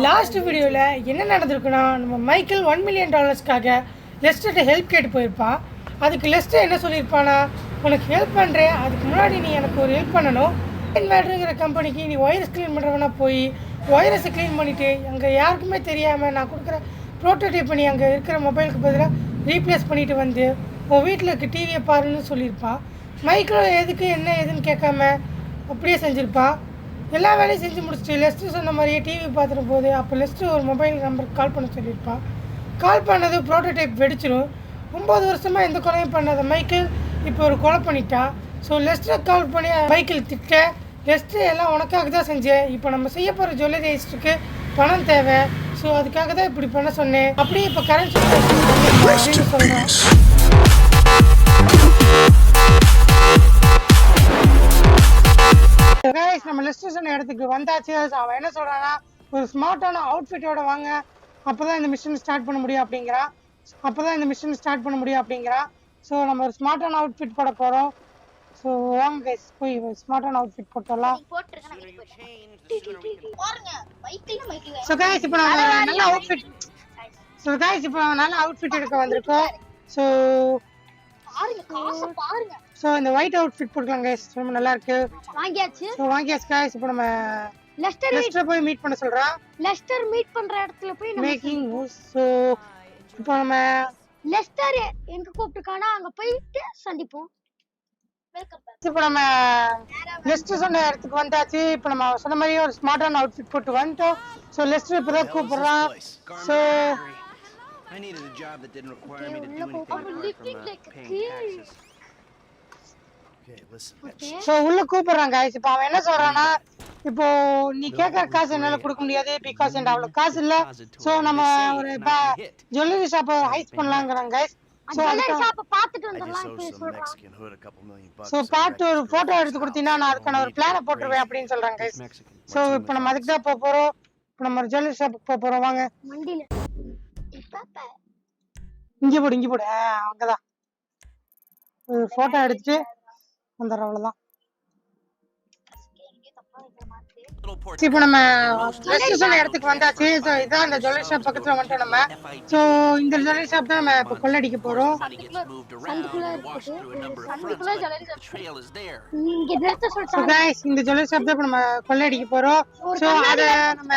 Last வீடியோவில் என்ன நடந்திருக்குன்னா நம்ம மைக்கேல் $1 மில்லியன் லெஸ்டர்கிட்ட ஹெல்ப் கேட்டு போயிருப்பான். அதுக்கு லெஸ்டர் என்ன சொல்லியிருப்பானா, உனக்கு ஹெல்ப் பண்ணுறேன், அதுக்கு முன்னாடி நீ எனக்கு ஒரு ஹெல்ப் பண்ணணும். இன்வெர்டருங்கிற கம்பெனிக்கு நீ ஒயரஸ் க்ளீன் பண்ணுறவனா போய் ஒயரஸை க்ளீன் பண்ணிவிட்டு அங்கே யாருக்குமே தெரியாமல் நான் கொடுக்குற ப்ரோட்டோடைப் பண்ணி அங்கே இருக்கிற மொபைலுக்கு பதிலாக ரீப்ளேஸ் பண்ணிவிட்டு வந்து உன் வீட்டில் இருக்க டிவியை பாருன்னு சொல்லியிருப்பான். மைக்கேல் எதுக்கு என்ன ஏதுன்னு கேட்காம அப்படியே செஞ்சுருப்பான். எல்லா வேலையும் செஞ்சு முடிச்சுட்டு லெஸ்டர் சொன்ன மாதிரியே டிவி பார்த்துட்டு போது அப்போ லெஸ்டர் ஒரு மொபைல் நம்பருக்கு கால் பண்ண சொல்லியிருப்பான். கால் பண்ணது ப்ரோட்டோடைப் வெடிச்சிடும். 9 வருஷமாக எந்த கொலையும் பண்ணாத மைக்கேல் இப்போ ஒரு கொலை பண்ணிட்டான். ஸோ லெஸ்டர் கால் பண்ணி மைக்கேல் திட்ட, லெஸ்டர் எல்லாம் உனக்காக தான் செஞ்சேன், இப்போ நம்ம செய்ய போகிற ஜுவல்லரி ஹெஸ்ட்டுக்கு பணம் தேவை, ஸோ அதுக்காக தான் இப்படி பண்ண சொன்னேன், அப்படியே இப்போ கரண்ட் அப்படின்னு சொல்கிறேன். நம்ம லெஸ்டர் சொன்ன இடத்துக்கு வந்தாச்சு. அவன் என்ன சொல்றானா, ஒரு ஸ்மார்ட்டான அவுட்ஃபிட்டோட வாங்க, அப்போதான் இந்த மிஷன் ஸ்டார்ட் பண்ண முடியும் அப்படிங்கிறான். ஸோ நம்ம ஒரு ஸ்மார்ட்டான அவுட்ஃபிட் போட போறோம். ஸோ வாங்க கைஸ் போய் ஸ்மார்ட்டான அவுட்ஃபிட் போட்டலாம். ஸோ கைஸ் இப்போ நம்ம நல்ல அவுட்ஃபிட் எடுக்க வந்திருக்கோம். ஸோ இந்த ஒயிட் அவுட்ஃபிட் போட்டுக்கலாம் கைஸ், ரொம்ப நல்லா இருக்கு. வாங்கியாச்சு கைஸ். இப்போ நம்ம லெஸ்டர் போய் மீட் பண்ண சொல்றோம். லெஸ்டர் மீட் பண்ற இடத்துல போய் மேக்கிங் நியூஸ். ஸோ இப்போ நம்ம லெஸ்டர் எங்க கூப்பிட்டுருக்கானா அங்க போயிட்டு சந்திப்போம். இப்போ நம்ம லெஸ்டர் சொன்ன இடத்துக்கு வந்தாச்சு. இப்போ நம்ம சொன்ன மாதிரி ஒரு ஸ்மார்ட்டான அவுட்ஃபிட் போட்டு வந்துட்டோம். ஸோ லெஸ்டர் இப்போ தான் கூப்பிடுறான். So I needed a job that didn't require me to do anything apart from paying taxes. Okay, listen. So உள்ள கூப்பிடுறாங்க गाइस. இப்போ அவன் என்ன சொல்றானா, இப்போ நீ கேக்குற காசு என்னால கொடுக்க முடியாது பிகாஸ் என்கிட்ட அவ்வளவு காசு இல்ல. சோ நம்ம ஒரு ஜுவல்லரி ஷாப் ஹைஸ் பண்ணலாம்ங்கறாங்க गाइस. சோ ஜுவல்லரி ஷாப் பார்த்துட்டு வந்துறலாம் இப்போ சொல்றான். சோ பார்த்து ஒரு போட்டோ எடுத்து கொடுத்தீனா நான் அதுக்கான ஒரு பிளான போட்டுருவேன் அப்படினு சொல்றாங்க गाइस. சோ இப்போ நம்ம அதுக்கு தான் போறோம். இப்போ நம்ம ஜுவல்லரி ஷாப்புக்கு போறோம். வாங்க வண்டில இங்க போடு அங்கதான் ஒரு போட்டோ எடுத்துட்டு வந்துடுறோம். அவ்வளவுதான். இப்போ நம்ம லெஸ்டர் சொன்ன இடத்துக்கு வந்தாச்சு. ஸோ இதான் இந்த ஜுவல்லரி ஷாப் பக்கத்துல வந்துட்டோம் நம்ம. ஸோ இந்த ஜுவல்லரி ஷாப் தான் நம்ம இப்போ கொள்ளடிக்க போறோம். இந்த ஜுவல்லரி ஷாப் தான் இப்போ நம்ம கொள்ளடிக்க போறோம். ஸோ அதை நம்ம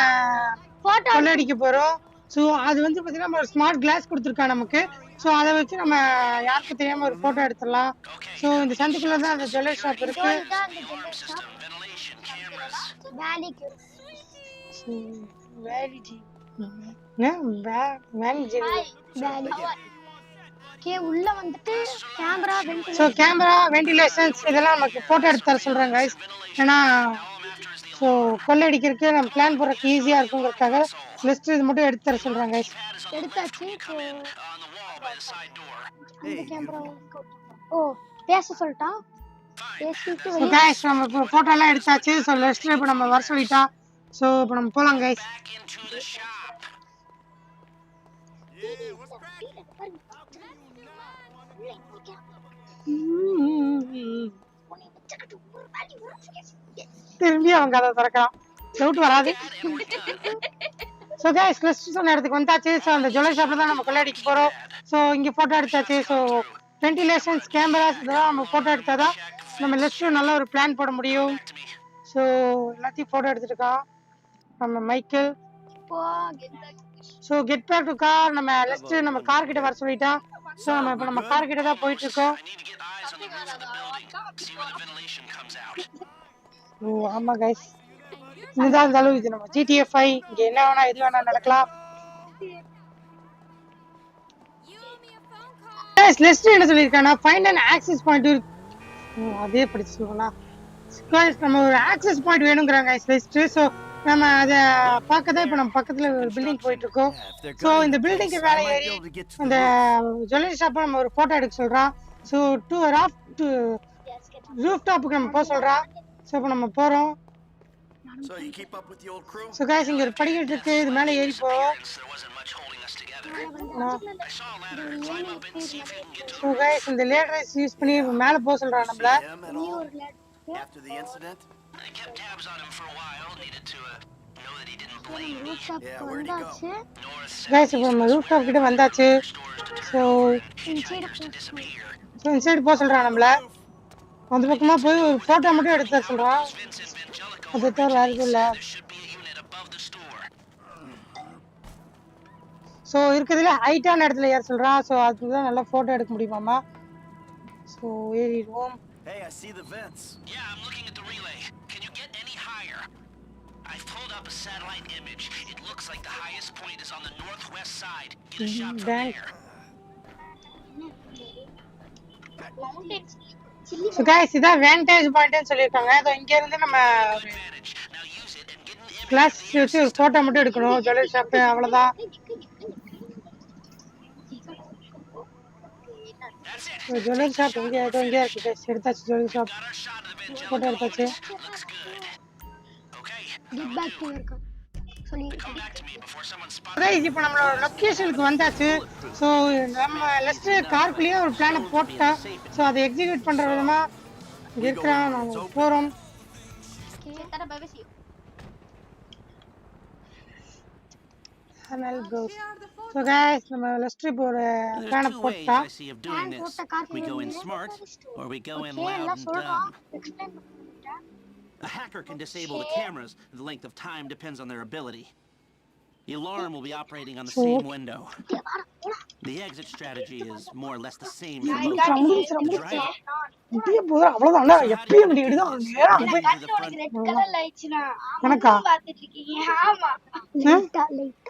கொள்ளடிக்க போறோம். ஸோ அது வந்து பார்த்தீங்கன்னா நம்ம ஒரு ஸ்மார்ட் கிளாஸ் கொடுத்துருக்கான் நமக்கு. ஸோ அதை வச்சு நம்ம யாருக்கும் தெரியாம ஒரு போட்டோ எடுத்துடலாம். ஸோ இந்த சந்துக்குள்ள தான் அந்த ஜுவல்லரி ஷாப் இருக்கு. உள்ள வந்துட்டு கேமரா வென்டிலேஷன்ஸ் இதெல்லாம் நமக்கு போட்டோ எடுத்து தர சொல்றாங்க गाइस. ஏன்னா ஸோ கொள்ளடிக்கிறதுக்கு நம்ம பிளான் போடுறதுக்கு ஈஸியா இருக்குங்கிறதுக்காக லிஸ்ட் இது மட்டும் எடுத்து தர சொல்றாங்க गाइस. எடுத்தாச்சு. ஓ பேச சொல்லிட்டான். பேசிட்டு गाइस நம்ம போட்டோ எல்லாம் எடுத்தாச்சு. ஸோ லிஸ்ட் இப்போ நம்ம வர சொல்லிட்டா. ஸோ இப்போ நம்ம போலாம் गाइस. திரும்பி அவங்க அதை திறக்கலாம், டவுட் வராது. ஸோ गाइस லிஸ்ட் சொன்ன இடத்துக்கு வந்தாச்சு. ஸோ அந்த ஜுவல்லரி ஷாப்ல தான் நம்ம கொள்ளடிக்க போறோம். ஸோ இங்க போட்டோ எடுத்தாச்சு. ஸோ வென்டிலேஷன்ஸ் கேமராஸ் இதெல்லாம் நம்ம போட்டோ எடுத்தாதான் நம்ம லிஸ்ட் நல்ல ஒரு பிளான் போட முடியும். ஸோ எல்லாத்தையும் போட்டோ எடுத்துருக்கான் நம்ம Michael. So get back to car. நம்ம லிஸ்ட் நம்ம கார் கிட்ட வர சொல்லிட்டான். ஸோ நம்ம இப்போ நம்ம கார் கிட்ட தான் போயிட்டு இருக்கோம். ஓ ஆமா गाइस, இதுதான் இருந்தாலும் இது நம்ம GTA 5. இங்க என்ன வேணா எது வேணா நடக்கலாம். गाइस லிஸ்ட் என்ன சொல்லிருக்கானா, ஃபைண்ட் an access point. அதே படிச்சு சொல்லலாம் गाइस. நம்ம ஒரு access point வேணும்ங்கறாங்க गाइस லிஸ்ட். சோ நம்ம அத பார்க்கதான் இப்போ நம்ம பக்கத்துல ஒரு பில்டிங் போயிட்டு இருக்கோம். சோ இந்த பில்டிங்க்கு மேல ஏறி அந்த ஜுவல்லரி ஷாப்பை நம்ம ஒரு போட்டோ எடுக்க சொல்றான். சோ ரூஃப் டாப்புக்கு நம்ம போக சொல்றான். சோ இப்போ நம்ம போறோம். சோ गाइस இங்க ஒரு படிக்கட்டு இருக்கு, இது மேல ஏறி போறோம். சோ गाइस இந்த லேடர்ஸ் யூஸ் பண்ணி மேல போக சொல்றான் நம்மள. வந்தாச்சு गाइस இப்போ நம்ம ரூஃப் டாப் கிட்ட வந்தாச்சு சோ இன்சைடு போக சொல்றான் நம்மள அந்த பக்கமா போய் ஒரு போட்டோ மட்டும் எடுத்து சொல்றான் அது தவிர வேற எதுவும் இல்ல சோ இருக்குதுல ஹைட்டான இடத்துல ஏற சொல்றான் சோ அதுதான் நல்லா போட்டோ எடுக்க முடியுமாமா so ஏறிடுவோம் Hey, I see the vents. Yeah, I'm looking at the relay. Can you get any higher? I've pulled up a satellite image. It looks like the highest point is on the northwest side. Get a shot from there. So guys இதான் vantage பாயிண்ட்னு சொல்லிருக்காங்க so இங்க இருந்து நம்ம class வச்சு ஒரு photo மட்டும் எடுக்கணும் jewellery shop அவ்வளவுதான் ஜுவல்லரி ஷாப் இங்க இருக்கு गाइस எடுத்தாச்சு ஜுவல்லரி ஷாப் போட்டோ எடுத்தாச்சு கெட் பேக் டு இருக்கா சொல்லி गाइस இப்போ நம்மளோட லொகேஷனுக்கு வந்தாச்சு சோ நம்ம லெஸ்டர் கார்க்குள்ளேயே ஒரு பிளான போட்டா சோ அதை எக்ஸிக்யூட் பண்ற விதமா இங்க இருக்கறோம் நாம போறோம் தர பை சி Hanal goes. So guys, நம்ம லெஸ்டர் இப்போ ஒரு பிளான போட்டா I see of doing this. We go in smart or we go in loud and dumb. A hacker can disable the cameras. The length of time depends on their ability. The alarm will be operating on the same window. The exit strategy is more or less the same for both. The driver முடிய போற அவ்வளவுதான் எப்பயும் இப்படி எடுதா நேரா போய் red colour லைட்ஸ்னா எனக்கா பாத்துட்டு இருக்கீங்க ஆமா light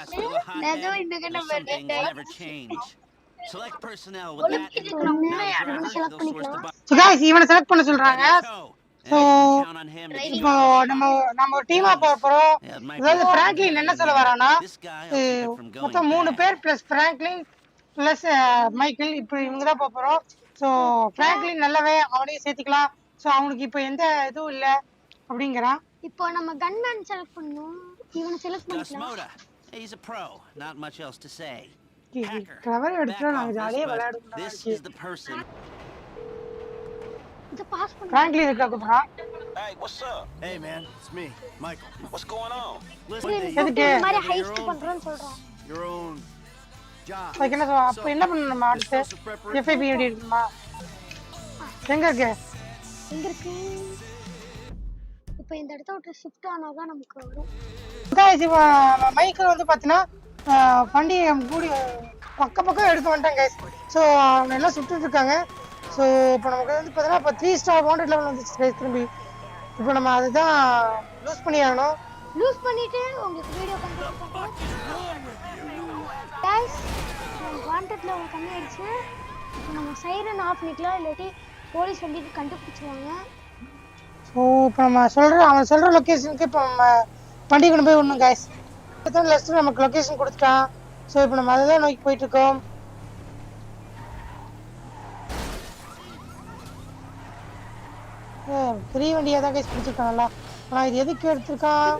still a hot head. Some things will never change. Select personnel with that in driver. They'll source the bus. So guys, இவனை செலக்ட் பண்ண சொல்றாங்க So இப்போ நம்ம ஒரு டீமா போறோம் அதாவது பிராங்க்லின் என்ன சொல்ல வரானா மொத்தம் 3 பேர் பிளஸ் பிராங்க்லின் பிளஸ் மைக்கேல் இப்போ இவங்க தான் போறோம் ஸோ பிராங்க்லின் நல்லவே அவனையும் சேர்த்துக்கலாம் ஸோ அவனுக்கு இப்போ எந்த இதுவும் இல்லை அப்படிங்கிறான் இப்போ நம்ம கன்மேன் செலக்ட் பண்ணனும் இவனை செலக்ட் பண்ணிக்கலாம் He's a pro, not much else to say. Cover எடுத்துட்டு நாங்க ஜாலியா விளையாடுவோம் This is the person. இத பாஸ் பண்ணு பிராங்க்லின் இருக்கா கூப்பிடுறா Hey, what's up? Hey, man, it's me, Michael. What's going on? எதுக்கு இந்த மாதிரி ஹைஸ்ட் பண்றேன்னு சொல்றான் Your own job. அதுக்கு என்ன அப்ப என்ன பண்ணணும் நம்ம அடுத்து எஃப்ஐபி எப்படி இருக்குமா எங்க இருக்கு இப்போ இந்த இடத்த விட்டு ஷிஃப்ட் ஆனாதான் நமக்கு வரும் गाइस இப்போ மைக்கேல் வந்து பாத்தீனா வண்டி கூடி பக்கம் எடுக்க வந்துட்டாங்க गाइस சோ அவங்க எல்லாம் சுத்திட்டு இருக்காங்க சோ இப்போ நமக்கு வந்து பாத்தீனா இப்போ 3 ஸ்டார் வாண்டட் லெவல் வந்துச்சு गाइस திரும்பி இப்போ நம்ம அதுதான் லூஸ் பண்ணியானோம் லூஸ் பண்ணிட்டு உங்களுக்கு வீடியோ கண்டிப்பா गाइस வாண்டட் லெவல் கம்மி ஆயிடுச்சு இப்போ நம்ம சைரன் ஆஃப் பண்ணிக்கலாம் இல்லாட்டி போலீஸ் வந்து கண்டுபிடிச்சுவாங்க ஸோ இப்போ நம்ம அவன் சொல்கிற லொக்கேஷனுக்கு இப்போ நம்ம வண்டி கொண்டு போய் விடணும் गाइस இப்போ லெஸ்ட் நமக்கு லொக்கேஷன் கொடுத்துட்டான் ஸோ இப்போ நம்ம அதை தான் நோக்கி போயிட்டுருக்கோம் பெரிய வண்டியாக தான் गाइस பிடிச்சிருக்காங்களா ஆனால் இது எதுக்கு எடுத்திருக்கான்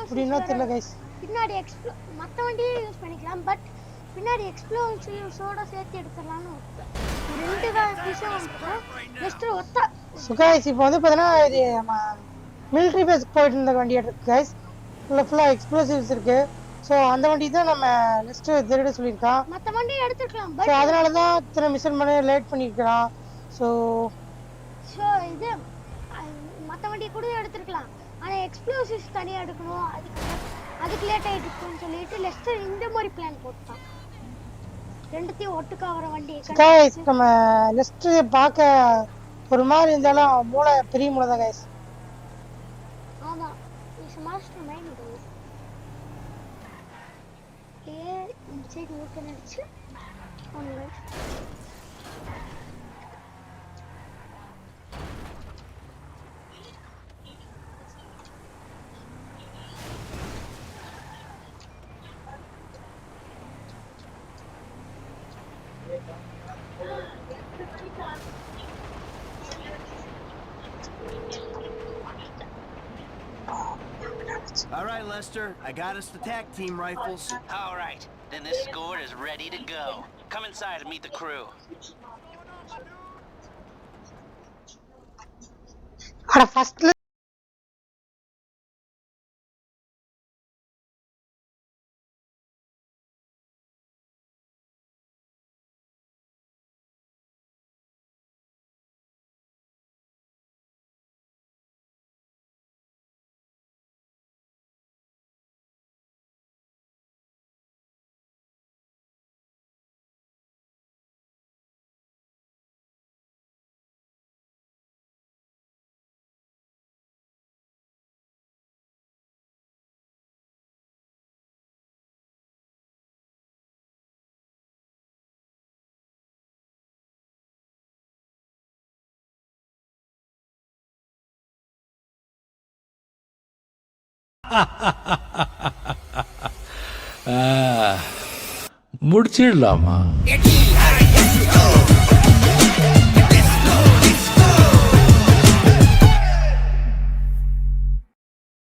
அப்படின்னா தெரியல गाइस பின்னாடி மற்ற வண்டியை யூஸ் பண்ணிக்கலாம் பட் பின்னாடி எக்ஸ்ப்ளோசிவ்ஸோட சேர்த்து எடுத்துடலாம்னு ரெண்டு விஷயம் ஜஸ்ட் ஒத்த ஸோ गाइस இப்போ வந்து பார்த்தீங்கன்னா இது நம்ம மிலிட்ரி பேஸ்க்கு போயிட்டு இருந்த வண்டி இருக்கு गाइस ஃபுல்லாக எக்ஸ்ப்ளோசிவ்ஸ் இருக்கு ஸோ அந்த வண்டி தான் நம்ம நெக்ஸ்ட் திருட சொல்லியிருக்கான் மற்ற வண்டியை எடுத்துக்கலாம் ஸோ அதனால தான் இத்தனை மிஷன் பண்ணி லேட் பண்ணியிருக்கிறான் ஸோ இது மற்ற வண்டியை கூட எடுத்துருக்கலாம் ஆனால் எக்ஸ்ப்ளோசிவ்ஸ் தனியாக எடுக்கணும் அதுக்கு லேட் ஆகிட்டு இருக்குன்னு சொல்லிட்டு லெஸ்டர் இந்த மாதிரி பிளான் போட்டான் ரெண்டுத்தையும் ஒட்டுக்கா வர வண்டி गाइस நம்ம லெஸ்டர் பார்க்க ஒரு மாதிரி இருந்தாலும் மூளை பெரிய மூளை தான் गाइस ஆமா is master mind side okay நடிச்சு online All right, Lester, I got us the tac team rifles. All right, then this squad is ready to go. Come inside and meet the crew. First முடிச்சிடலாமா?